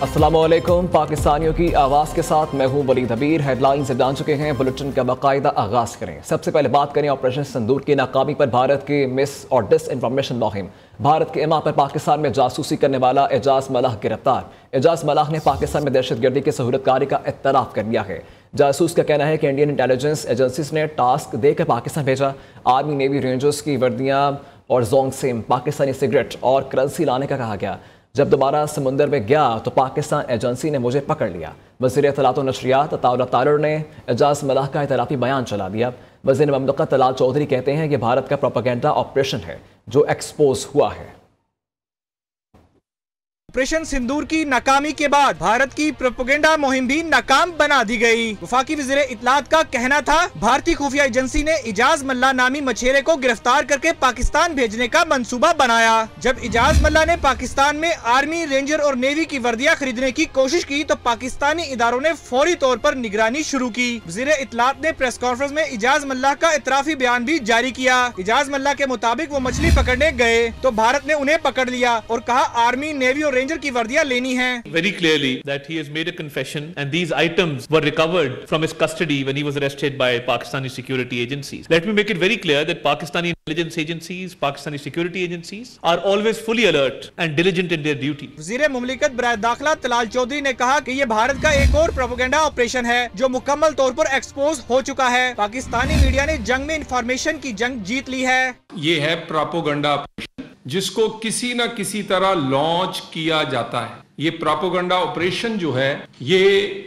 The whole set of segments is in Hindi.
अस्सलामुअलैकुम। पाकिस्तानियों की आवाज़ के साथ मैं हूं वलीद हबीर। हेडलाइंस जान चुके हैं, बुलेटिन का बाकायदा आगाज़ करें। सबसे पहले बात करें ऑपरेशन सिंदूर की नाकामी पर। भारत की मिस और डिस इन्फॉर्मेशन मुहिम। भारत के इमा पर पाकिस्तान में जासूसी करने वाला एजाज मलाह गिरफ्तार। एजाज मलाह ने पाकिस्तान में दहशतगर्दी की सहूलतकारी का इत्तराफ़ कर लिया है। जासूस का कहना है कि इंडियन इंटेलिजेंस एजेंसीज ने टास्क देकर पाकिस्तान भेजा। आर्मी नेवी रेंजर्स की वर्दियाँ और जोंग सेम, पाकिस्तानी सिगरेट और करेंसी लाने का कहा गया। जब दोबारा समुंदर में गया तो पाकिस्तान एजेंसी ने मुझे पकड़ लिया। वज़ीर इत्तलात और नशरियात अताउल्लाह तारर ने एजाज मलाह का इतराफ़ी बयान चला दिया। वज़ीर ममलकत तलाल चौधरी कहते हैं कि भारत का प्रोपेगेंडा ऑपरेशन है जो एक्सपोज हुआ है। ऑपरेशन सिंदूर की नाकामी के बाद भारत की प्रोपेगेंडा मुहिम भी नाकाम बना दी गई। वफाकी वज़ीर इत्तलात का कहना था भारतीय खुफिया एजेंसी ने इजाज मल्ला नामी मछेरे को गिरफ्तार करके पाकिस्तान भेजने का मंसूबा बनाया। जब इजाज मल्ला ने पाकिस्तान में आर्मी, रेंजर और नेवी की वर्दियाँ खरीदने की कोशिश की तो पाकिस्तानी इदारों ने फौरी तौर पर निगरानी शुरू की। वज़ीर इत्तलात ने प्रेस कॉन्फ्रेंस में इजाज मल्ला का इतराफी बयान भी जारी किया। इजाज मल्ला के मुताबिक वो मछली पकड़ने गए तो भारत ने उन्हें पकड़ लिया और कहा आर्मी, नेवी और रेंजर की वर्दियां लेनी हैं। Very clearly that he has made a confession and these items were recovered from his custody when he was arrested by Pakistani security agencies. Let me make it very clear that Pakistani intelligence agencies, Pakistani security agencies are always fully alert and diligent in their duty. वज़ीर मुमलिकत बराए दाखिला तलाल चौधरी ने कहा कि ये भारत का एक और प्रोपेगेंडा ऑपरेशन है जो मुकम्मल तौर पर एक्सपोज हो चुका है। पाकिस्तानी मीडिया ने जंग में इंफॉर्मेशन की जंग जीत ली है। ये है प्रोपेगेंडा ऑपरेशन जिसको किसी न किसी तरह लॉन्च किया जाता है। ये प्रोपेगेंडा ऑपरेशन जो है ये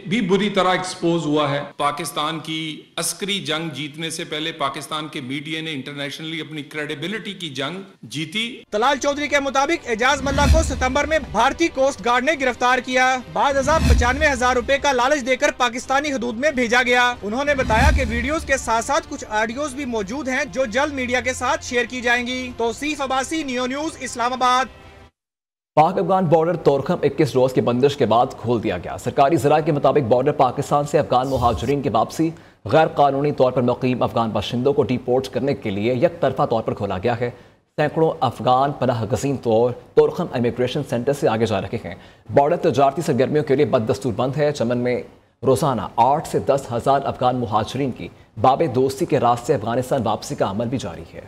भी बुरी तरह एक्सपोज हुआ है। पाकिस्तान की अस्करी जंग जीतने से पहले पाकिस्तान के मीडिया ने इंटरनेशनली अपनी क्रेडिबिलिटी की जंग जीती। तलाल चौधरी के मुताबिक एजाज मल्ला को सितंबर में भारतीय कोस्ट गार्ड ने गिरफ्तार किया। बाद 95,000 रुपए का लालच देकर पाकिस्तानी हदूद में भेजा गया। उन्होंने बताया कि वीडियोस के साथ साथ कुछ ऑडियोज भी मौजूद हैं जो जल्द मीडिया के साथ शेयर की जाएंगी। Tauseef Abbasi, Neo News, Islamabad. Pak Afghan border Torkham 21 रोज की बंदिश के बाद खोल दिया गया। सरकारी ज़राए के मुताबिक बॉर्डर पाकिस्तान से अफगान मुहाजिरीन की वापसी, गैर कानूनी तौर पर मुकीम अफगान बाशिंदों को डिपोर्ट करने के लिए एक तरफा तौर पर खोला गया है। सैकड़ों अफगान पनाह गज़ीन तोरखम इमिग्रेशन सेंटर से आगे जा रहे हैं। बॉर्डर तजारती सरगर्मियों के लिए बददस्तूर बंद है। चमन में रोजाना 8 से 10 हज़ार अफगान मुहाजिरीन की बाबे दोस्ती के रास्ते अफगानिस्तान वापसी का अमल भी जारी है।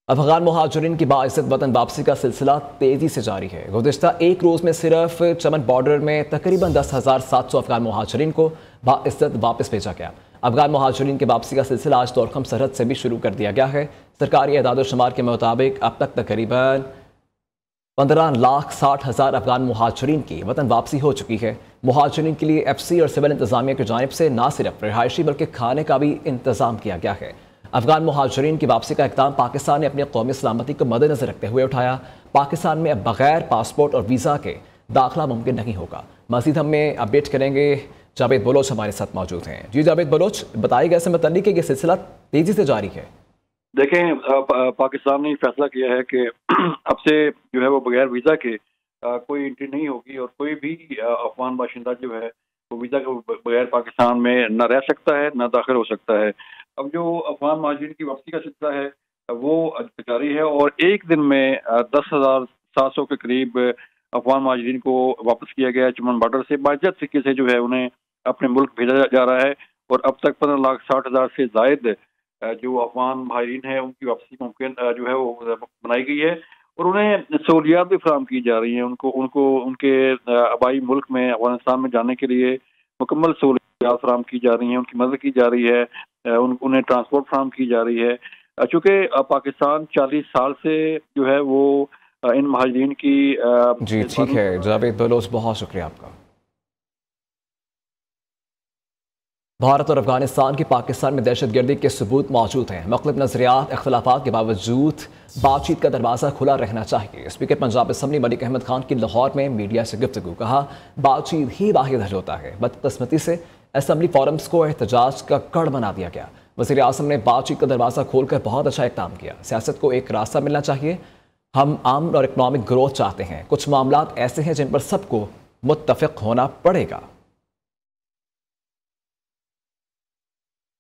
अफगान मुहाजिरीन की बाइज़्ज़त वतन वापसी का सिलसिला तेज़ी से जारी है। गुज़िश्ता एक रोज़ में सिर्फ चमन बॉर्डर में तकरीबन 10,700 अफगान मुहाजिरीन को बाइज़्ज़त वापस भेजा गया। अफगान मुहाजिरीन की वापसी का सिलसिला आज तोरखम सरहद से भी शुरू कर दिया गया है। सरकारी एदाद शुमार के मुताबिक अब तक तकरीबन 15,60,000 अफगान मुहाजिरीन की वतन वापसी हो चुकी है। मुहाजिरीन के लिए FC और सिविल इंतजामिया की जानिब से न सिर्फ रिहायशी बल्कि खाने का भी इंतज़ाम किया गया है। अफगान मुहाजिरीन की वापसी का इक़दाम पाकिस्तान ने अपनी कौमी सलामती को मद्देनजर रखते हुए उठाया। पाकिस्तान में अब बगैर पासपोर्ट और वीज़ा के दाखिला मुमकिन नहीं होगा। मज़ीद हमें अपडेट करेंगे जावेद बलोच हमारे साथ मौजूद हैं। जी जावेद बलोच, बताइएगा इससे मुतल्लिक़ कि ये सिलसिला तेज़ी से जारी है। देखें, पाकिस्तान ने फैसला किया है कि अब से जो है वो बगैर वीज़ा के कोई एंट्री नहीं होगी और कोई भी अफगान बाशिंदा जो है वो वीज़ा के बगैर पाकिस्तान में न रह सकता है न दाखिल हो सकता है। अब जो अफगान महाजिरीन की वापसी का सिलसिला है वो जारी है और एक दिन में 10,700 के करीब अफगान महाजिरीन को वापस किया गया है। चमन बॉर्डर से बाज़ाब्ता तरीके से जो है उन्हें अपने मुल्क भेजा जा रहा है और अब तक 15,60,000 से ज़ायद जो अफगान महाजिरीन है उनकी वापसी मुमकिन जो है वो बनाई गई है और उन्हें सहूलियात भी फराहम की जा रही हैं। उनको उनके आबाई मुल्क में अफगानिस्तान में जाने के लिए मुकम्मल सहूलियात फराहम की जा रही हैं, उनकी मदद की जा रही है, उन्हें ट्रांसपोर्ट फराहम की जा रही है। चूँकि पाकिस्तान 40 साल से जो है वो इन महाजिरीन की जी ठीक है जावेद बलोच, बहुत शुक्रिया आपका। भारत और अफगानिस्तान की पाकिस्तान में दहशतगर्दी के सबूत मौजूद हैं। मुख्तलिफ नजरियात इख्तलाफात के बावजूद बातचीत का दरवाज़ा खुला रहना चाहिए। स्पीकर पंजाब असम्बली मलिक अहमद खान की लाहौर में मीडिया से गुफ्तगू, कहा बातचीत ही वाहिद हल होता है। बदकिस्मती से असम्बली फोरम्स को एहतजाज का कड़ बना दिया गया। वज़ीर आज़म ने बातचीत का दरवाज़ा खोलकर बहुत अच्छा इक़दाम किया। सियासत को एक रास्ता मिलना चाहिए। हम अमन और इकनॉमिक ग्रोथ चाहते हैं। कुछ मामलात ऐसे हैं जिन पर सबको मुत्तफ़िक़ होना पड़ेगा।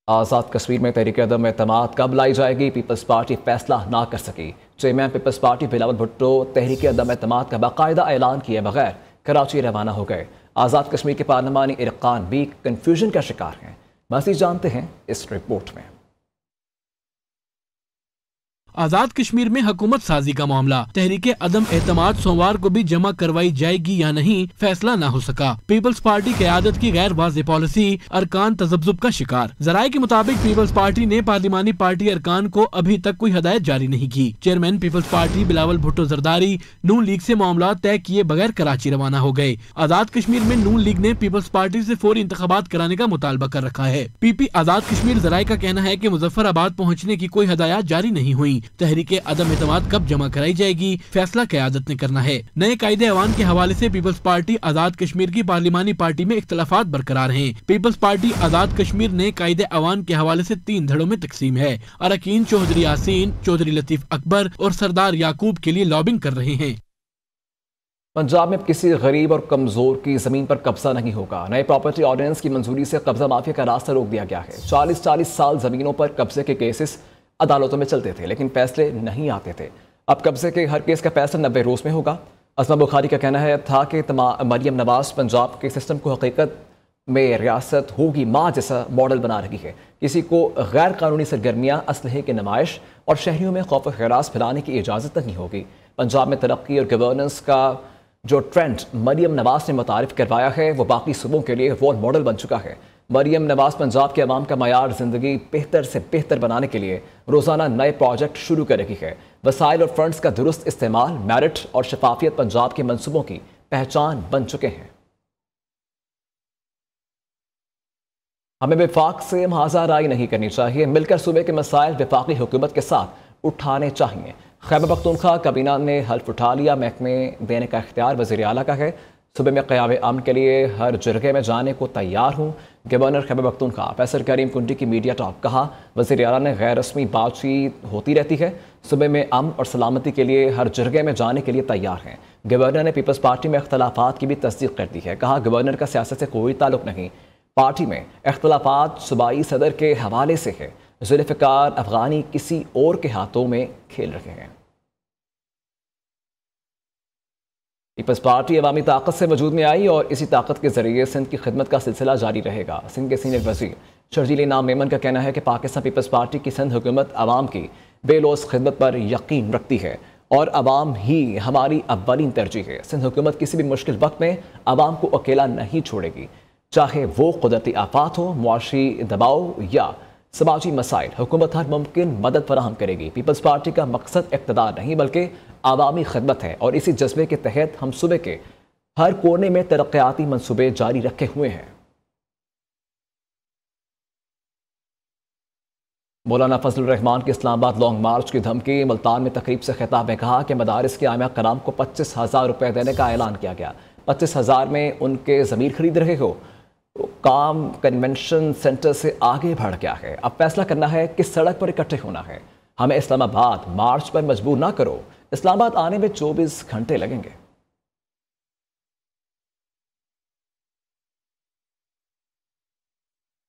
आज़ाद कश्मीर में तहरीक अदम एतमाद कब लाई जाएगी, पीपल्स पार्टी फैसला ना कर सकी। Chairman peoples party Bilawal Bhutto तहरीक अदम एतमाद का बाकायदा ऐलान किए बगैर कराची रवाना हो गए। आज़ाद कश्मीर के पार्लिमानी इरकान भी कन्फ्यूजन का शिकार हैं। मज़ीद जानते हैं इस रिपोर्ट में। आजाद कश्मीर में हुकूमत साजी का मामला, तहरीक अदम एतमाद सोमवार को भी जमा करवाई जाएगी या नहीं, फैसला न हो सका। पीपल्स पार्टी क़यादत की गैर वाज़ेह पॉलिसी अरकान तज़ब्ज़ुब का शिकार। ज़राए के मुताबिक पीपल्स पार्टी ने पार्लिमानी पार्टी अरकान को अभी तक कोई हदायत जारी नहीं की। Chairman peoples party Bilawal Bhutto Zardari Noon League से मामला तय किए बगैर कराची रवाना हो गए। आजाद कश्मीर में नून लीग ने पीपल्स पार्टी से फौरी इंतखाबात कराने का मुतालबा कर रखा है। पीपी आजाद कश्मीर ज़राए का कहना है कि मुजफ्फराबाद पहुँचने की कोई हदायत जारी नहीं हुई। तहरीक अदम एतमाद कब जमा कराई जाएगी, फैसला क़यादत ने करना है। नए कायदे अवान के हवाले से पीपल्स पार्टी आजाद कश्मीर की पार्लिमानी पार्टी में इख्तलाफात बरकरार हैं। पीपल्स पार्टी आजाद कश्मीर ने कायदे अवान के हवाले से 3 धड़ों में तकसीम है। अरकान चौधरी यासीन, चौधरी लतीफ अकबर और सरदार याकूब के लिए लॉबिंग कर रहे हैं। पंजाब में किसी गरीब और कमजोर की जमीन पर कब्जा नहीं होगा। नए प्रॉपर्टी ऑर्डिनेंस की मंजूरी से कब्जा माफिया का रास्ता रोक दिया गया है। 40 साल जमीनों पर कब्जे के केसेस अदालतों में चलते थे, लेकिन फैसले नहीं आते थे। अब कब्जे के हर केस का फैसला 90 रोज में होगा। असमा बुखारी का कहना है था कि मरियम नवाज पंजाब के सिस्टम को हकीकत में रियासत होगी माँ जैसा मॉडल बना रही है। किसी को गैर कानूनी सरगर्मियाँ, असलहे की नुमाइश और शहरियों में खौफ खरास फैलाने की इजाज़त नहीं होगी। पंजाब में तरक्की और गवर्नेंस का जो ट्रेंड मरियम नवाज ने मुतारिफ करवाया है वो बाकी सूबों के लिए रोल मॉडल बन चुका है। मरियम नवाज पंजाब के अवाम का मयार ज़िंदगी बेहतर से बेहतर बनाने के लिए रोज़ाना नए प्रोजेक्ट शुरू कर रही है। वसाइल और फंड्स का दुरुस्त इस्तेमाल, मेरिट और शफाफियत पंजाब के मनसूबों की पहचान बन चुके हैं। हमें विफाक से मुहाज़ाराई नहीं करनी चाहिए, मिलकर सूबे के मसाइल विफाकी हुकूमत के साथ उठाने चाहिए। खैबर पख्तूनख्वा काबीना ने हल्फ उठा लिया, महकमे देने का इख्तियार वज़ीर आला का है। सुबह में क़याम अमन के लिए हर जगह में जाने को तैयार हूँ। गवर्नर खैबर पख्तूनख्वा फैसल करीम कुंडी की मीडिया टॉक कहा। वज़ीर आला ने गैर रस्मी बातचीत होती रहती है, सुबह में अमन और सलामती के लिए हर जगह में जाने के लिए तैयार हैं। गवर्नर ने पीपल्स पार्टी में इख्तलाफात की भी तस्दीक कर दी है। कहा गवर्नर का सियासत से कोई ताल्लुक नहीं, पार्टी में इख्तलाफात सूबाई सदर के हवाले से है। जुल्फ़िकार अफगानी किसी और के हाथों में खेल रहे हैं। पीपल्स पार्टी अवामी ताकत से वजूद में आई और इसी ताकत के जरिए सिंध की खिदमत का सिलसिला जारी रहेगा। सिंध के सीनियर वजीर शर्जील इनाम मेमन का कहना है कि पाकिस्तान पीपल्स पार्टी की सिंध हुकूमत अवाम की बेलौस खिदमत पर यकीन रखती है और अवाम ही हमारी अव्वलीन तरजीह है। सिंध हुकूमत किसी भी मुश्किल वक्त में अवाम को अकेला नहीं छोड़ेगी, चाहे वो कुदरती आफात हो, मुआशी दबाव या समाजी मसाइल। हुकूमत हर मुमकिन मदद फराहम करेगी। पीपल्स पार्टी का मकसद इक़्तिदार नहीं बल्कि आवामी खिदमत है और इसी जज्बे के तहत हम सूबे के हर कोने में तरक्याती मंसूबे जारी रखे हुए हैं। मौलाना फजलुर रहमान की इस्लामाबाद लॉन्ग मार्च की धमकी। मुल्तान में तकरीब से खिताब में कहा कि मदारिस के आमिया कराम को 25,000 रुपये देने का ऐलान किया गया। 25,000 में उनके ज़मीर खरीद रहे हो। काम कन्वेंशन सेंटर से आगे बढ़ गया है। अब फैसला करना है किस सड़क पर इकट्ठे होना है। हमें इस्लामाबाद मार्च पर मजबूर ना करो, इस्लामाबाद आने में 24 घंटे लगेंगे।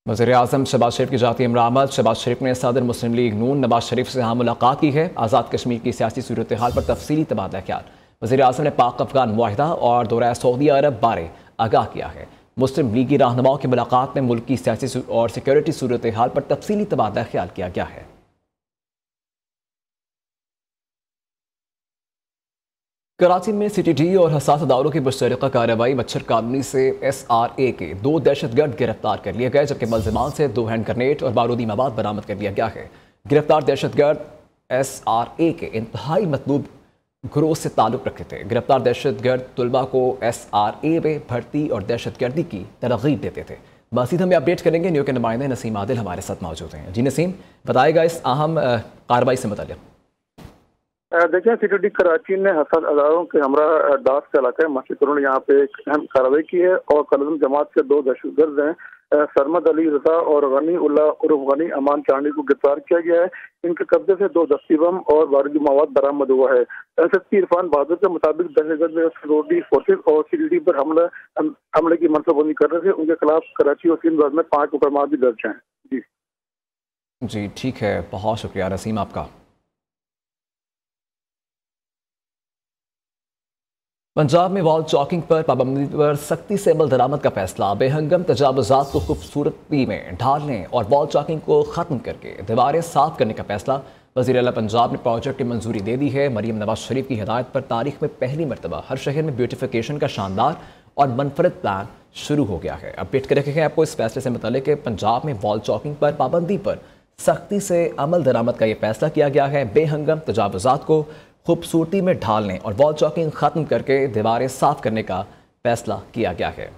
वज़ीर-ए-आज़म शहबाज शरीफ की जाती इमरामत। शहबाज शरीफ ने सदर मुस्लिम लीग नून नवाज शरीफ से यहाँ मुलाकात की है। आज़ाद कश्मीर की सियासी सूरत हाल पर तफसीली तबादला ख्याल। वज़ीर-ए-आज़म ने पाक अफगान मुआहिदा और दौरा सऊदी अरब बारे आगाह किया है। मुस्लिम लीगी रहनुमाओं की मुलाकात में मुल्क की सियासी और सिक्योरिटी सूरत हाल पर तफसीली तबादला ख्याल किया गया है। कराची में CTD और हसास अदारों की मुश्तरका कार्रवाई। मच्छर कॉलोनी से SRA के 2 दहशतगर्द गिरफ्तार कर लिए गए, जबकि मुलजिमान से 2 हैंड ग्रेनेड और बारूदी मवाद बरामद कर लिया गया है। गिरफ्तार दहशतगर्द SRA के इंतहाई मतलूब ग्रोह से ताल्लुक़ रखते थे। गिरफ्तार दहशतगर्द तुलबा को SRA में भर्ती और दहशतगर्दी की तरगीब देते थे। मज़ीद हमें अपडेट करेंगे न्यू के नुमाइंदे नसीम आदिल हमारे साथ मौजूद हैं। जी नसीम, बताएगा इस अहम कार्रवाई से मुताल्लिक़। देखिए, CTD कराची ने हसास अदारों के हमरा दास के इलाके में मस्जिद करोड़ यहाँ पे एक अहम कार्रवाई की है और कलम जमात के 2 दहशतगर्द हैं, सरमद अली रजा और गनी उल्ला उर्फ गनी अमान चांदी को गिरफ्तार किया गया है। इनके कब्जे से 2 दस्ती बम और बारूदी मवाद बरामद हुआ है। SSP इरफान बहादुर के मुताबिक दहशतगर्द सिक्योरिटी फोर्सेज और CTD पर हमले की मनसूबबंदी कर रहे थे। उनके खिलाफ कराची और सिंध में 5 मुकदमा भी दर्ज हैं। जी। जी ठीक है, बहुत शुक्रिया नसीम आपका। पंजाब में वॉल चॉकिंग पर पाबंदी पर सख्ती से अमल दरामद का फैसला। बेहंगम तजावुज़ात को खूबसूरती में ढालने और वॉल चॉकिंग को ख़त्म करके दीवारें साफ करने का फैसला। वज़ीर आला पंजाब ने प्रोजेक्ट की मंजूरी दे दी है। मरीम नवाज शरीफ की हिदायत पर तारीख में पहली मरतबा हर शहर में ब्यूटिफिकेशन का शानदार और मनफरद प्लान शुरू हो गया है। अपडेट कर रखे हैं आपको इस फैसले से मतलब कि पंजाब में वॉल चॉकिंग पर पाबंदी पर सख्ती से अमल दरामद का यह फैसला किया गया है। बेहंगम तजावुज़ात को खूबसूरती में ढालने और वॉल चॉकिंग ख़त्म करके दीवारें साफ करने का फैसला किया गया है।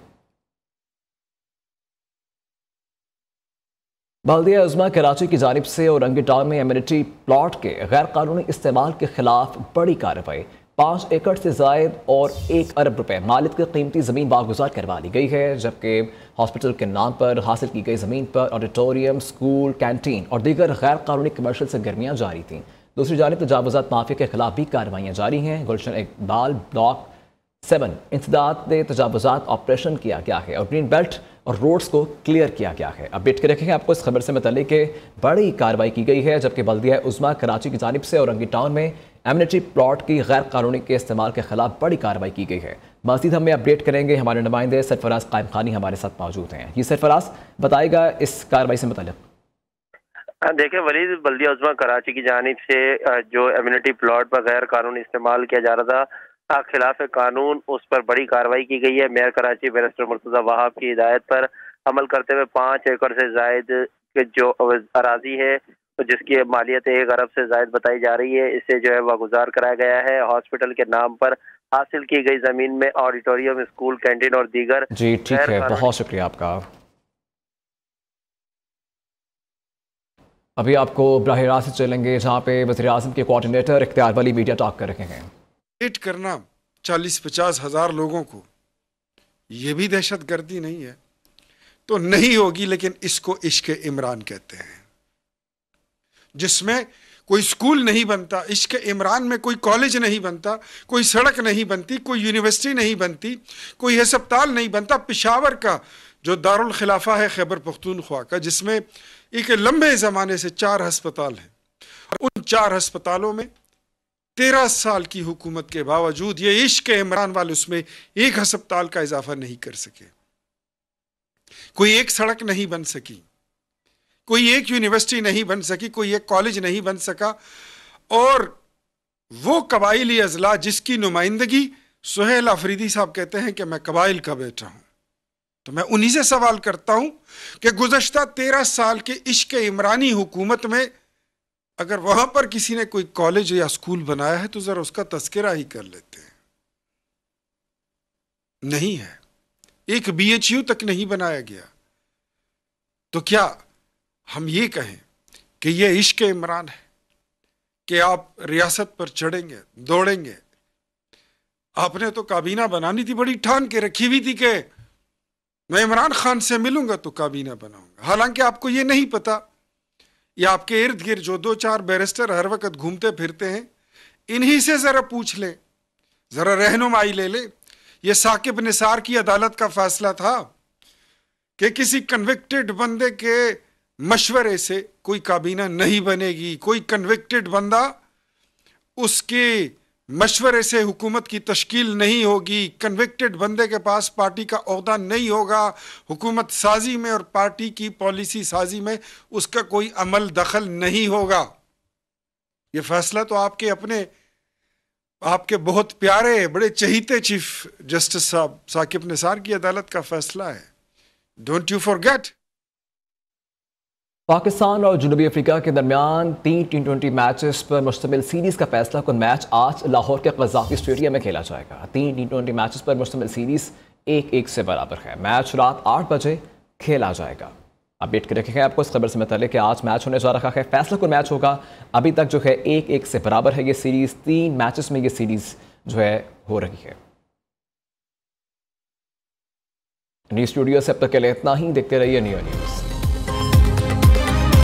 बल्दिया उज़्मा कराची की जानिब से औरंगी टाउन में एमिनिटी प्लॉट के गैर कानूनी इस्तेमाल के खिलाफ बड़ी कार्रवाई। 5 एकड़ से जायद और 1 अरब रुपए मालिक की कीमती ज़मीन बागुजार करवा ली गई है, जबकि हॉस्पिटल के नाम पर हासिल की गई ज़मीन पर ऑडिटोरियम, स्कूल, कैंटीन और दीगर गैर कानूनी कमर्शियल सरगर्मियाँ जारी थीं। दूसरी जानिब तजावुज़ात माफिया के खिलाफ भी कार्रवाइयाँ जारी हैं। गुलशन इकबाल ब्लॉक 7 इंसदाद ने तजावुज़ात ऑपरेशन किया गया है और ग्रीन बेल्ट और रोड्स को क्लियर किया गया है। अपडेट कर रखेंगे आपको इस खबर से मतलब कि बड़ी कार्रवाई की गई है, जबकि बल्दिया उज़्मा कराची की जानिब से औरंगी टाउन में एमिनिटी प्लॉट की गैर कानूनी के इस्तेमाल के खिलाफ बड़ी कार्रवाई की गई है। मज़ीद हमें अपडेट करेंगे हमारे नुमाइंदे सरफराज कायम खानी हमारे साथ मौजूद हैं। ये सरफराज बताएगा इस कार्रवाई से मतलब। देखिए वलीद, बल्दिया उज़्मा कराची की जानिब से जो एमिनिटी प्लॉट पर गैर कानूनी इस्तेमाल किया जा रहा था खिलाफ कानून, उस पर बड़ी कार्रवाई की गई है। मेयर कराची बैरिस्टर मुर्तज़ा वहाब की हिदायत पर अमल करते हुए 5 एकड़ से जायद के जो अराजी है तो जिसकी मालियत 1 अरब से जायद बताई जा रही है, इसे जो है वागुजार कराया गया है। हॉस्पिटल के नाम पर हासिल की गई जमीन में ऑडिटोरियम, स्कूल, कैंटीन और दीगर। जी ठीक है, बहुत शुक्रिया आपका। अभी आपको बराह रास्त चलेंगे जहाँ पे वज़ीर आज़म के कोऑर्डिनेटर इख्तियार वली मीडिया टॉक कर रहे हैं। वेट करना 40-50 हज़ार लोगों को, ये भी दहशतगर्दी नहीं है तो नहीं होगी, लेकिन इसको इश्क इमरान कहते हैं, जिसमें कोई स्कूल नहीं बनता। इश्क इमरान में कोई कॉलेज नहीं बनता, कोई सड़क नहीं बनती, कोई यूनिवर्सिटी नहीं बनती, कोई अस्पताल नहीं बनता। पेशावर का जो दारुल खिलाफा है खैबर पख्तूनख्वा का, जिसमें एक लंबे ज़माने से 4 अस्पताल हैं, उन 4 अस्पतालों में 13 साल की हुकूमत के बावजूद ये इश्क इमरान वाले उसमें एक अस्पताल का इजाफा नहीं कर सके। कोई एक सड़क नहीं बन सकी, कोई एक यूनिवर्सिटी नहीं बन सकी, कोई एक कॉलेज नहीं बन सका। और वो कबाइली अजला जिसकी नुमाइंदगी सुहेल अफरीदी साहब कहते हैं कि मैं कबाइल का बेटा हूं, तो मैं उन्हीं से सवाल करता हूं कि गुज़श्ता 13 साल के इश्क इमरानी हुकूमत में अगर वहां पर किसी ने कोई कॉलेज या स्कूल बनाया है तो जरा उसका तस्करा ही कर लेते हैं। नहीं है, एक BHU तक नहीं बनाया गया। तो क्या हम ये कहें कि ये इश्क इमरान है कि आप रियासत पर चढ़ेंगे, दौड़ेंगे? आपने तो काबीना बनानी थी, बड़ी ठान के रखी हुई थी कि मैं इमरान खान से मिलूंगा तो काबीना बनाऊंगा। हालांकि आपको ये नहीं पता, या आपके इर्द गिर्द जो 2-4 बैरिस्टर हर वक्त घूमते फिरते हैं, इन्हीं से जरा पूछ ले, जरा रहनुमाई ले ले। ये साकिब निसार की अदालत का फैसला था कि किसी कन्विक्टेड बंदे के मशवरे से कोई काबीना नहीं बनेगी, कोई कन्विक्टेड बंदा उसके मशवरे से हुकूमत की तश्कील नहीं होगी, कन्विक्टेड बंदे के पास पार्टी का ओहदा नहीं होगा, हुकूमत साजी में और पार्टी की पॉलिसी साजी में उसका कोई अमल दखल नहीं होगा। ये फैसला तो आपके अपने, आपके बहुत प्यारे बड़े चहीते चीफ जस्टिस साहब साकिब निसार की अदालत का फैसला है। Don't you forget. पाकिस्तान और जनूबी अफ्रीका के दरमियान 3 T20 मैचेस पर मुश्तमिल सीरीज़ का फैसला कुन मैच आज लाहौर के क़ज़ाफ़ी स्टेडियम में खेला जाएगा। 3 T20 मैचेस पर मुश्तमिल सीरीज़ 1-1 से बराबर है। मैच रात 8 बजे खेला जाएगा। अपडेट कर रखेंगे आपको इस खबर से मतलब कि आज मैच होने जा रहा है। फैसला कुन मैच होगा। अभी तक जो है 1-1 से बराबर है ये सीरीज़। 3 मैचेस में ये सीरीज़ जो है हो रही है। न्यूज़ स्टूडियो से अब तक के लिए इतना ही। देखते रहिए न्यू न्यूज़।